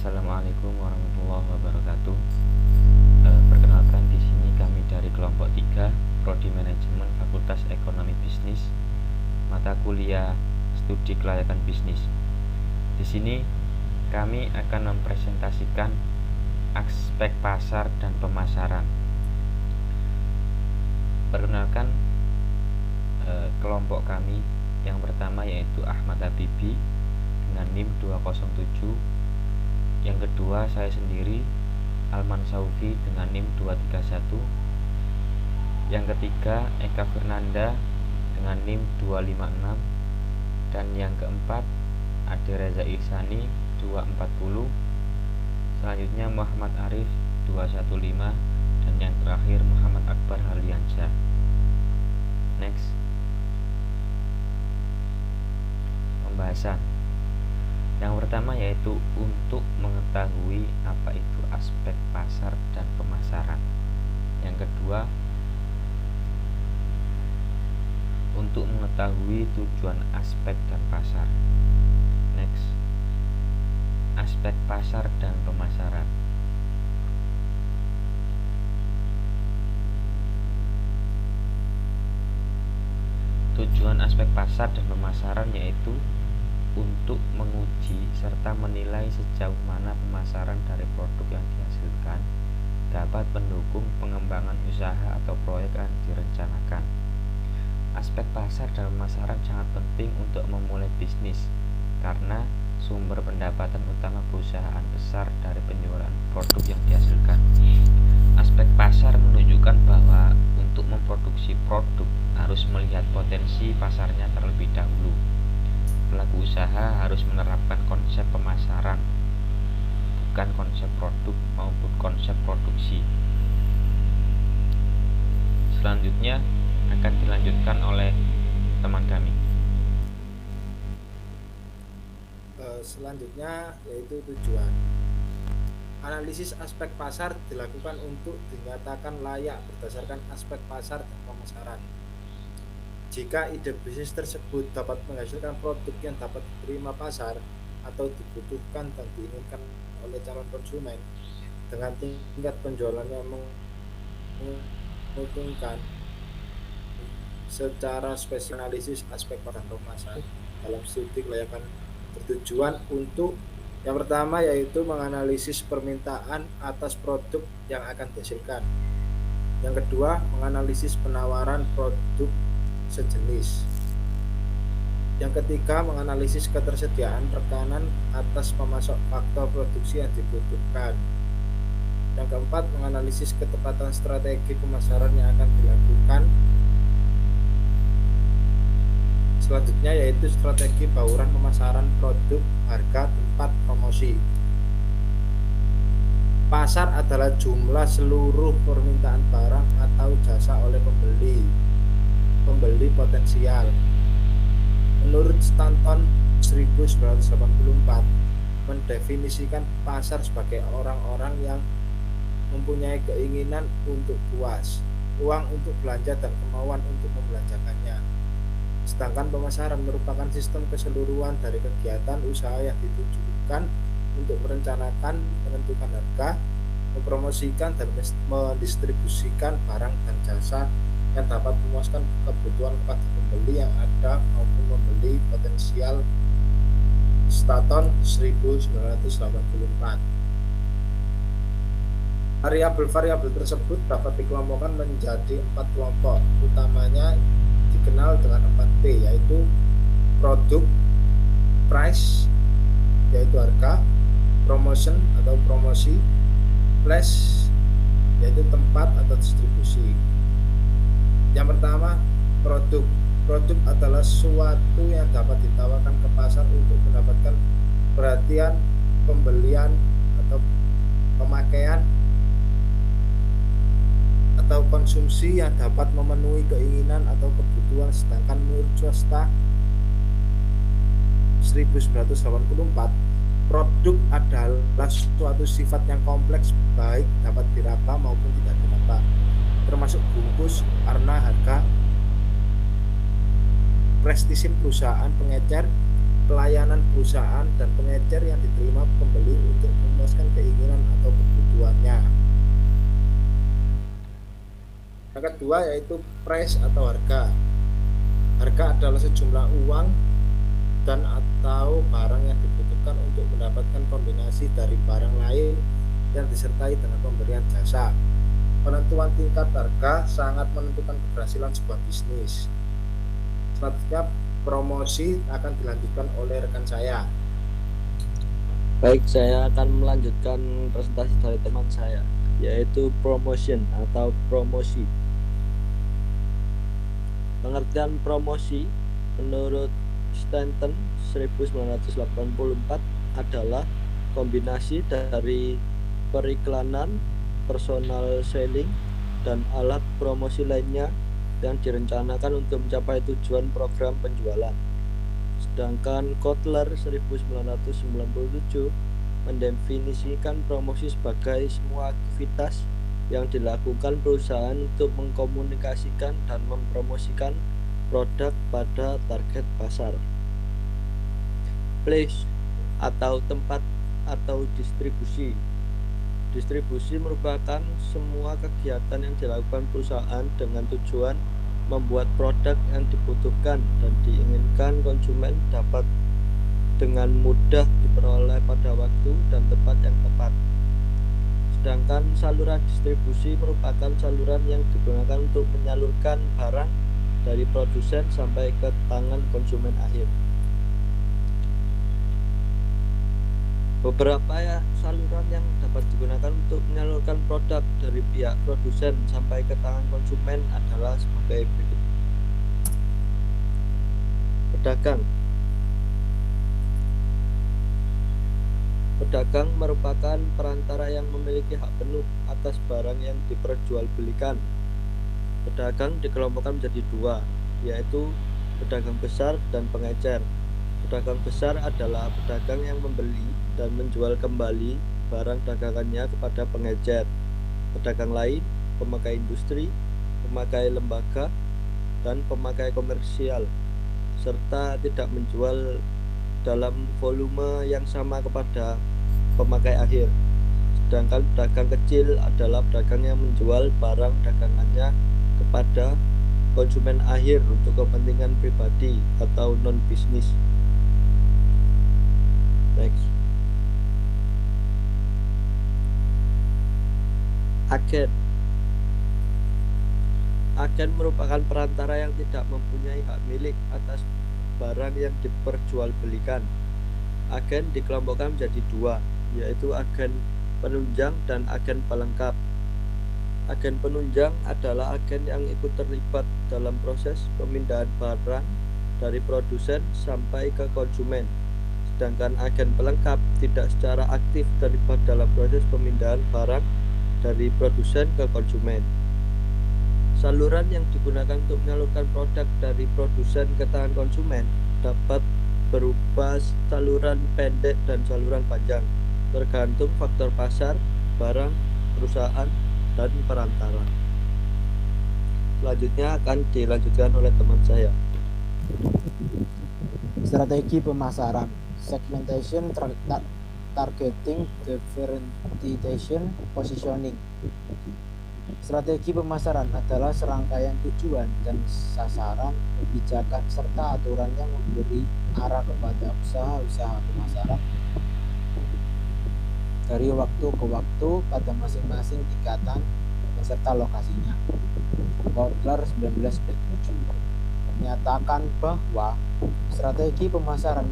Assalamualaikum warahmatullahi wabarakatuh. Perkenalkan, di sini kami dari kelompok 3 Prodi Manajemen Fakultas Ekonomi Bisnis, mata kuliah Studi Kelayakan Bisnis. Di sini kami akan mempresentasikan aspek pasar dan pemasaran. Perkenalkan kelompok kami yang pertama yaitu Ahmad Habibi dengan NIM 207. Yang kedua saya sendiri Alman Saufi dengan NIM 231. Yang ketiga Eka Fernanda dengan NIM 256. Dan yang keempat Ade Reza Ihsani 240. Selanjutnya Muhammad Arif 215. Dan yang terakhir Muhammad Akbar Harliansyah. Next. Pembahasan. Yang pertama yaitu untuk mengetahui apa itu aspek pasar dan pemasaran. Yang kedua, untuk mengetahui tujuan aspek dan pasar. Next. Aspek pasar dan pemasaran. Tujuan aspek pasar dan pemasaran yaitu untuk menguji serta menilai sejauh mana pemasaran dari produk yang dihasilkan dapat mendukung pengembangan usaha atau proyek yang direncanakan. Aspek pasar dan pemasaran sangat penting untuk memulai bisnis karena sumber pendapatan utama perusahaan besar dari penjualan produk yang dihasilkan. Aspek pasar menunjukkan bahwa untuk memproduksi produk harus melihat potensi pasarnya terlebih dahulu. Pelaku usaha harus menerapkan konsep pemasaran, bukan konsep produk maupun konsep produksi. Selanjutnya akan dilanjutkan oleh teman kami. Selanjutnya yaitu tujuan. Analisis aspek pasar dilakukan untuk dinyatakan layak berdasarkan aspek pasar dan pemasaran. Jika ide bisnis tersebut dapat menghasilkan produk yang dapat diterima pasar atau dibutuhkan dan diinginkan oleh calon konsumen dengan tingkat penjualan yang menguntungkan, secara spesifik analisis aspek pasar dan pemasaran dalam studi kelayakan bertujuan untuk yang pertama yaitu menganalisis permintaan atas produk yang akan dihasilkan. Yang kedua, menganalisis penawaran produk sejenis. Yang ketiga, menganalisis ketersediaan rekanan atas pemasok faktor produksi yang dibutuhkan. Yang keempat, menganalisis ketepatan strategi pemasaran yang akan dilakukan. Selanjutnya yaitu strategi bauran pemasaran produk, harga, tempat, promosi. Pasar adalah jumlah seluruh permintaan barang atau jasa oleh pembeli potensial. Menurut Stanton 1984 mendefinisikan pasar sebagai orang-orang yang mempunyai keinginan untuk puas, uang untuk belanja dan kemauan untuk membelanjakannya. Sedangkan pemasaran merupakan sistem keseluruhan dari kegiatan usaha yang ditujukan untuk merencanakan, menentukan harga, mempromosikan dan mendistribusikan barang dan jasa yang dapat memuaskan kebutuhan kepada pembeli yang ada maupun pembeli potensial. Stanton 1984. Variabel-variabel tersebut dapat dikelompokkan menjadi 4 kelompok, utamanya dikenal dengan 4P, yaitu produk, price yaitu harga, promotion atau promosi, place yaitu tempat atau distribusi. Yang pertama, produk. Produk adalah sesuatu yang dapat ditawarkan ke pasar untuk mendapatkan perhatian pembelian atau pemakaian atau konsumsi yang dapat memenuhi keinginan atau kebutuhan. Sedangkan menurut swasta 1984, produk adalah suatu sifat yang kompleks, baik dapat diraba maupun tidak diraba, termasuk bungkus, warna, harga, prestisi perusahaan pengecer, pelayanan perusahaan dan pengecer yang diterima pembeli untuk atau kebutuhannya. Yang kedua yaitu price atau harga. Harga adalah sejumlah uang dan atau barang yang dibutuhkan untuk mendapatkan kombinasi dari barang lain yang disertai dengan pemberian jasa. Penentuan tingkat harga sangat menentukan keberhasilan sebuah bisnis. Selanjutnya promosi akan dilanjutkan oleh rekan saya. Baik, saya akan melanjutkan presentasi dari teman saya, yaitu promotion atau promosi. Pengertian promosi menurut Stanton 1984 adalah kombinasi dari periklanan, personal selling, dan alat promosi lainnya yang direncanakan untuk mencapai tujuan program penjualan. Sedangkan Kotler 1997 mendefinisikan promosi sebagai semua aktivitas yang dilakukan perusahaan untuk mengkomunikasikan dan mempromosikan produk pada target pasar. Place atau tempat atau distribusi. Distribusi merupakan semua kegiatan yang dilakukan perusahaan dengan tujuan membuat produk yang dibutuhkan dan diinginkan konsumen dapat dengan mudah diperoleh pada waktu dan tempat yang tepat. Sedangkan saluran distribusi merupakan saluran yang digunakan untuk menyalurkan barang dari produsen sampai ke tangan konsumen akhir. Beberapa saluran yang dapat digunakan untuk menyalurkan produk dari pihak produsen sampai ke tangan konsumen adalah sebagai berikut. Pedagang. Pedagang merupakan perantara yang memiliki hak penuh atas barang yang diperjualbelikan. Pedagang dikelompokkan menjadi dua, yaitu pedagang besar dan pengecer. Pedagang besar adalah pedagang yang membeli dan menjual kembali barang dagangannya kepada pengecer. Pedagang lain, pemakai industri, pemakai lembaga, dan pemakai komersial, serta tidak menjual dalam volume yang sama kepada pemakai akhir. Sedangkan pedagang kecil adalah pedagang yang menjual barang dagangannya kepada konsumen akhir untuk kepentingan pribadi atau non-bisnis. Next. Agen. Agen merupakan perantara yang tidak mempunyai hak milik atas barang yang diperjualbelikan. Agen dikelompokkan menjadi dua, yaitu agen penunjang dan agen pelengkap. Agen penunjang adalah agen yang ikut terlibat dalam proses pemindahan barang dari produsen sampai ke konsumen. Sedangkan agen pelengkap tidak secara aktif terlibat dalam proses pemindahan barang dari produsen ke konsumen. Saluran yang digunakan untuk menyalurkan produk dari produsen ke tangan konsumen dapat berupa saluran pendek dan saluran panjang, tergantung faktor pasar, barang, perusahaan, dan perantara. Selanjutnya akan dilanjutkan oleh teman saya. Strategi pemasaran, segmentation, targeting, differentiation, positioning. Strategi pemasaran adalah serangkaian tujuan dan sasaran, kebijakan, serta aturan yang memberi arah kepada usaha-usaha pemasaran dari waktu ke waktu pada masing-masing tingkatan beserta lokasinya. Kotler 1997 menyatakan bahwa strategi pemasaran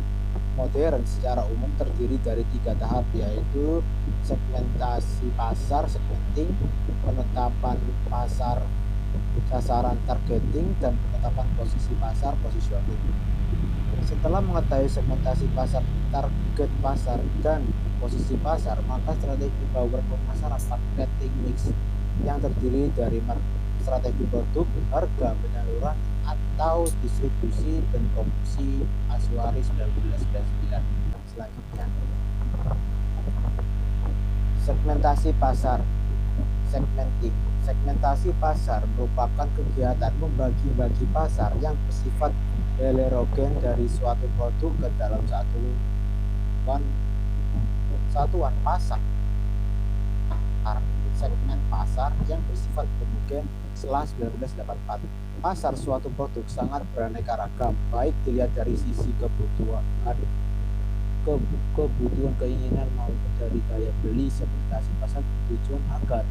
modern secara umum terdiri dari 3 tahap, yaitu segmentasi pasar, segmenting, penetapan pasar, sasaran, targeting, dan penetapan posisi pasar, positioning. Setelah mengetahui segmentasi pasar, target pasar, dan posisi pasar, maka strategi power pemasaran marketing mix yang terdiri dari strategi produk, harga, penyaluran, atau distribusi dan promosi Asuari 1999. Selanjutnya, segmentasi pasar, segmenting. Segmentasi pasar merupakan kegiatan membagi-bagi pasar yang bersifat heterogen dari suatu produk ke dalam satuan pasar. segmen pasar yang bersifat homogen setelah 1984. Pasar suatu produk sangat beraneka ragam, baik dilihat dari sisi kebutuhan keinginan maupun dari daya beli. Segmentasi pasar bertujuan agar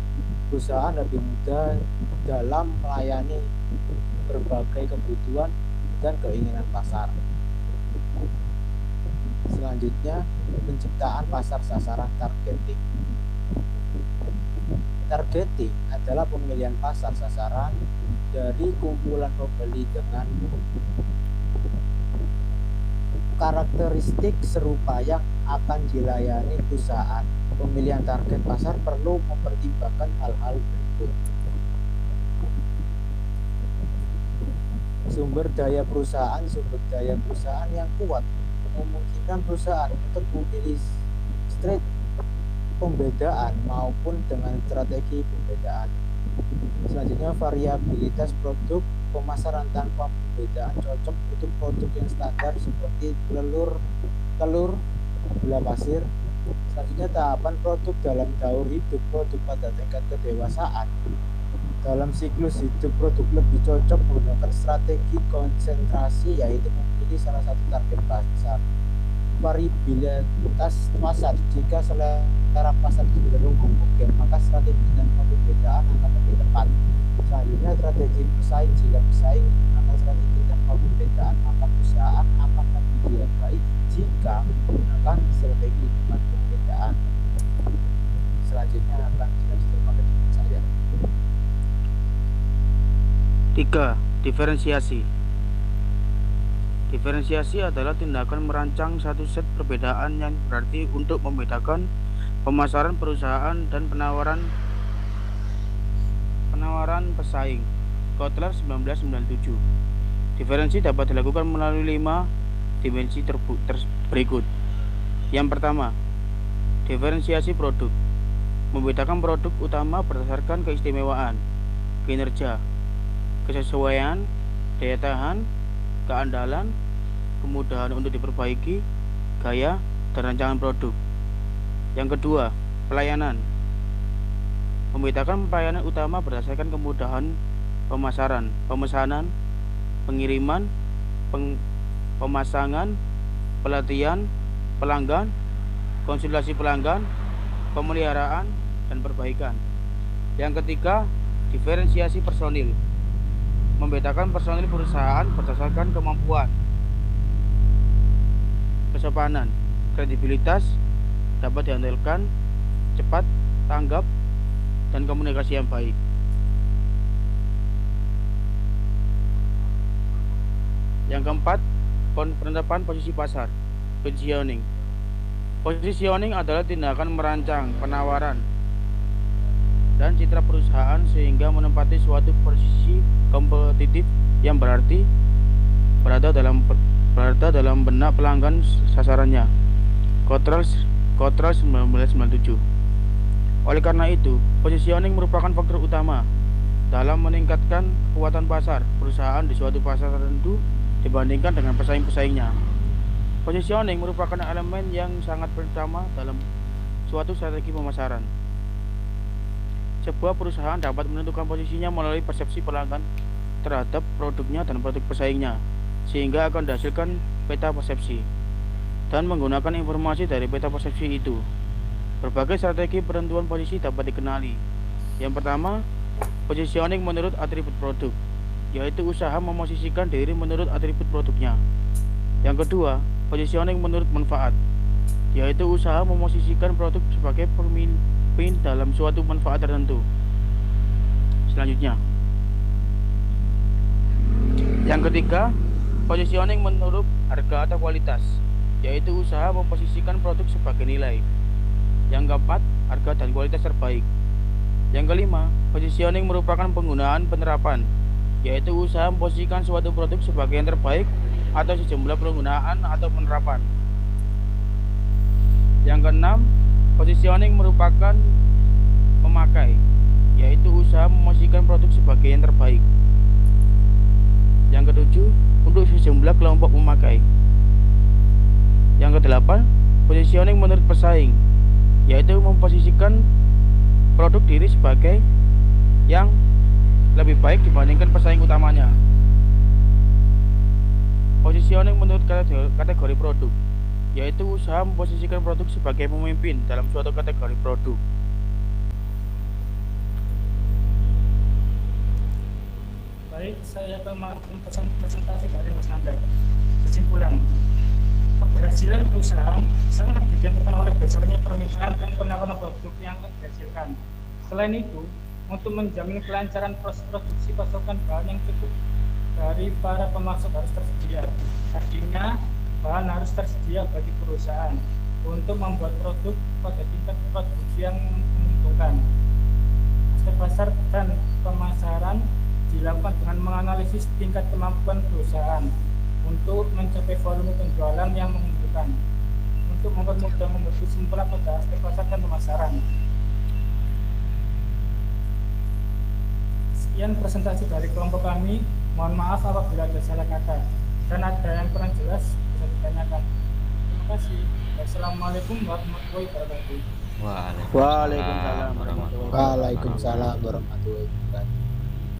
perusahaan lebih mudah dalam melayani berbagai kebutuhan dan keinginan pasar. Selanjutnya, penciptaan pasar sasaran targeting. Targeting adalah pemilihan pasar sasaran dari kumpulan pembeli dengan karakteristik serupa yang akan dilayani perusahaan. Pemilihan target pasar perlu mempertimbangkan hal-hal berikut. Sumber daya perusahaan yang kuat memungkinkan perusahaan untuk memilih strategi pembedaan maupun dengan strategi pembedaan. Selanjutnya, variabilitas produk pemasaran tanpa pembedaan cocok untuk produk yang standar seperti telur, gula pasir. Selanjutnya, tahapan produk dalam daur hidup produk pada tingkat kedewasaan. Dalam siklus hidup produk lebih cocok menggunakan strategi konsentrasi, yaitu memilih salah satu target pasar. Variabilitas pasar. Jika selera pasar cenderung homogen, maka strategi dan pembedaan akan lebih tepat. Selanjutnya, strategi bersaing. Jika bersaing menggunakan strategi tanpa pembedaan, maka perusahaan akan lebih dihargai jika menggunakan strategi dengan pembedaan. Selanjutnya akan dilanjutkan oleh saya. 3. Diferensiasi. Diferensiasi adalah tindakan merancang satu set perbedaan yang berarti untuk membedakan pemasaran perusahaan dan penawaran pesaing. Kotler 1997. Diferensi dapat dilakukan melalui 5 dimensi berikut. Yang pertama, diferensiasi produk. Membedakan produk utama berdasarkan keistimewaan, kinerja, kesesuaian, daya tahan, keandalan, kemudahan untuk diperbaiki, gaya, dan rancangan produk. Yang kedua, pelayanan. Membedakan pelayanan utama berdasarkan kemudahan pemasaran, pemesanan, pengiriman, pemasangan, pelatihan pelanggan, konsultasi pelanggan, pemeliharaan, dan perbaikan. Yang ketiga, diferensiasi personil. Membedakan personil perusahaan berdasarkan kemampuan, kesopanan, kredibilitas, dapat diandalkan, cepat, tanggap, dan komunikasi yang baik. Yang keempat, penetapan posisi pasar, positioning. Positioning adalah tindakan merancang penawaran dan citra perusahaan sehingga menempati suatu posisi kompetitif yang berarti berada dalam benak pelanggan sasarannya. Cottrell 1997. Oleh karena itu, positioning merupakan faktor utama dalam meningkatkan kekuatan pasar perusahaan di suatu pasar tertentu dibandingkan dengan pesaing-pesaingnya. Positioning merupakan elemen yang sangat pertama dalam suatu strategi pemasaran. Sebuah perusahaan dapat menentukan posisinya melalui persepsi pelanggan terhadap produknya dan produk pesaingnya, sehingga akan dihasilkan peta persepsi. Dan menggunakan informasi dari peta persepsi itu, berbagai strategi penentuan posisi dapat dikenali. Yang pertama, positioning menurut atribut produk, yaitu usaha memosisikan diri menurut atribut produknya. Yang kedua, positioning menurut manfaat, yaitu usaha memosisikan produk sebagai pemimpin dalam suatu manfaat tertentu. Selanjutnya, yang ketiga, positioning menurut harga atau kualitas, yaitu usaha memposisikan produk sebagai nilai. Yang keempat, harga dan kualitas terbaik. Yang kelima, positioning merupakan penggunaan penerapan, yaitu usaha memposisikan suatu produk sebagai yang terbaik atau sejumlah penggunaan atau penerapan. Yang keenam, positioning merupakan memakai, yaitu usaha memposisikan produk sebagai yang terbaik. Yang ketujuh, untuk sejumlah kelompok memakai. Yang kedelapan, positioning menurut pesaing, yaitu memposisikan produk diri sebagai yang lebih baik dibandingkan pesaing utamanya. Positioning menurut kategori produk, yaitu usaha memposisikan produk sebagai pemimpin dalam suatu kategori produk. Baik, saya akan melakukan presentasi dari Mas Nanda. Kesimpulan, keberhasilan perusahaan sangat ditentukan oleh besarnya permintaan dan penawaran produk yang dihasilkan. Selain itu, untuk menjamin kelancaran proses produksi, pasokan bahan yang cukup dari para pemasok harus tersedia. Artinya, bahan harus tersedia bagi perusahaan untuk membuat produk pada tingkat produksi yang menguntungkan. Aspek pasar dan pemasaran dilakukan dengan menganalisis tingkat kemampuan perusahaan untuk mencapai volume penjualan yang menguntungkan. Untuk mempermudah membuat kesimpulan pada aspek pasar dan pemasaran. Sekian presentasi dari kelompok kami. Mohon maaf apabila ada salah kata dan ada yang kurang jelas bisa ditanyakan. Terima kasih. Wassalamualaikum warahmatullahi wabarakatuh. Waalaikumsalam warahmatullahi wabarakatuh. Waalaikumsalam warahmatullahi wabarakatuh.